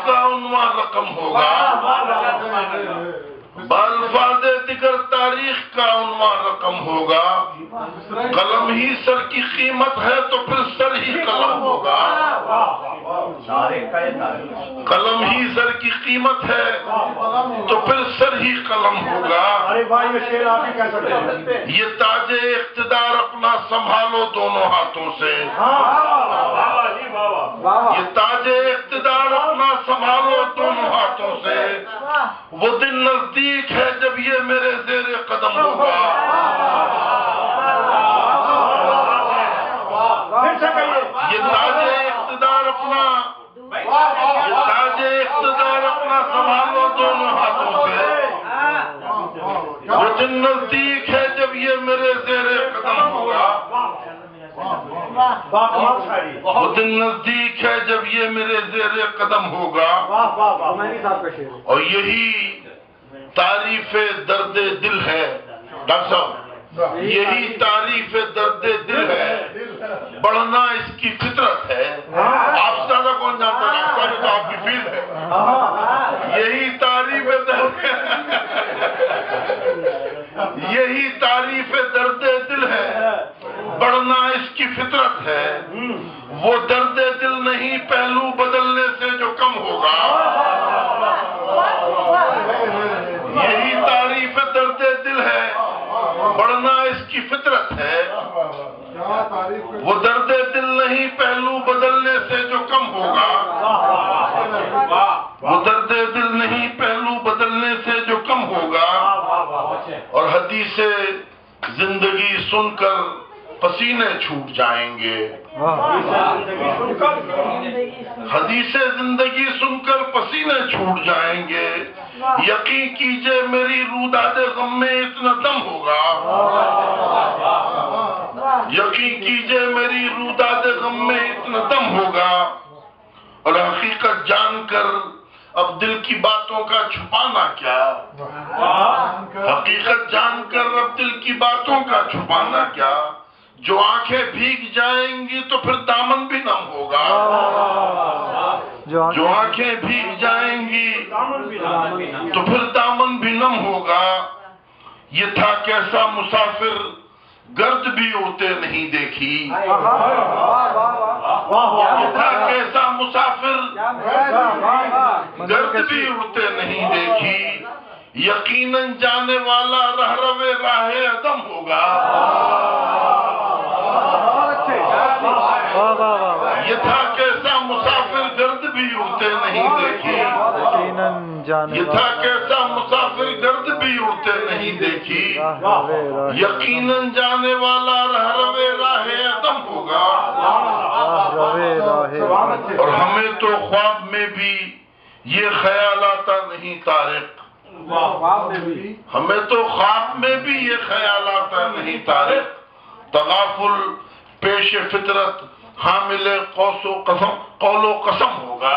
کا عنوان رقم ہوگا، بالفاظ دیگر تاریخ کا عنوان رقم ہوگا۔ قلم ہی سر کی قیمت ہے تو پھر سر ہی قلم ہوگا۔ قلم ہی سر کی قیمت ہے تو پھر سر ہی قلم ہوگا۔ یہ تاج اقتدار اپنا سنبھالو دونوں ہاتھوں سے، یہ تاج اقتدار اپنا سنبھالو دونوں ہاتھوں سے۔ وہ دن نزدیک ہے جب یہ میرے زیر قدم ہوگا۔ یہ تاج اقتدار اپنا سنبھالو دونوں ہاتھوں سے۔ وہ دن نزدیک ہے جب یہ میرے زیر قدم ہوگا۔ وہ دن نزدیک ہے جب یہ میرے زیر قدم ہوگا۔ اور یہی تعریف درد دل ہے ڈاکٹر صاحب، یہی تعریف درد دل ہے، بڑھنا اس کی فطرت ہے۔ آپ سے زیادہ کون جانتا ہے آپ کا، جو آپ کی فیلڈ ہے۔ یہی تعریف درد، یہی تعریف درد دل ہے، بڑھنا اس کی فطرت ہے۔ وہ درد دل نہیں پہلو بدلنے سے جو کم ہوگا۔ یہی تعریف درد دل ہے، بڑھنا اس کی فطرت ہے۔ وہ درد دل نہیں پہلو بدلنے سے جو کم ہوگا۔ وہ درد دل نہیں پہلو بدلنے سے جو کم ہوگا۔ اور حدیث زندگی سن کر پسینے چھوٹ جائیں گے، حدیث زندگی سن کر پسینے چھوٹ جائیں گے۔ یقین کیجئے میری روداد غم میں اتنا دم ہوگا، یقین کیجئے میری روداد غم میں اتنا دم ہوگا۔ اور حقیقت جان کر اب دل کی باتوں کا چھپانا کیا، حقیقت جان کر اب دل کی باتوں کا چھپانا کیا۔ جو آنکھیں بھیگ جائیں گی تو پھر دامن بھی نم ہوگا، جو آنکھیں بھیگ جائیں گی تو پھر دامن بھی نم ہوگا۔ یہ تھا کیسا مسافر گرد بھی اڑتے نہیں دیکھی، یہ تھا کیسا مسافر گرد بھی اڑتے نہیں دیکھی۔ یقیناً جانے والا رہروے راہ عدم ہوگا، یہ تھا کیسا مسافر گرد بھی اڑتے نہیں دیکھی، یہ تھا کیسا مسافر گرد بھی اڑتے نہیں دیکھی۔ یقیناً جانے والا رہروے راہ عدم ہوگا۔ اور ہمیں تو خواب میں بھی یہ خیال آتا نہیں طارق، ہمیں تو خواب میں بھی یہ خیال آتا نہیں طارق۔ تغافل پیش فطرت حامل قول و قسم ہوگا۔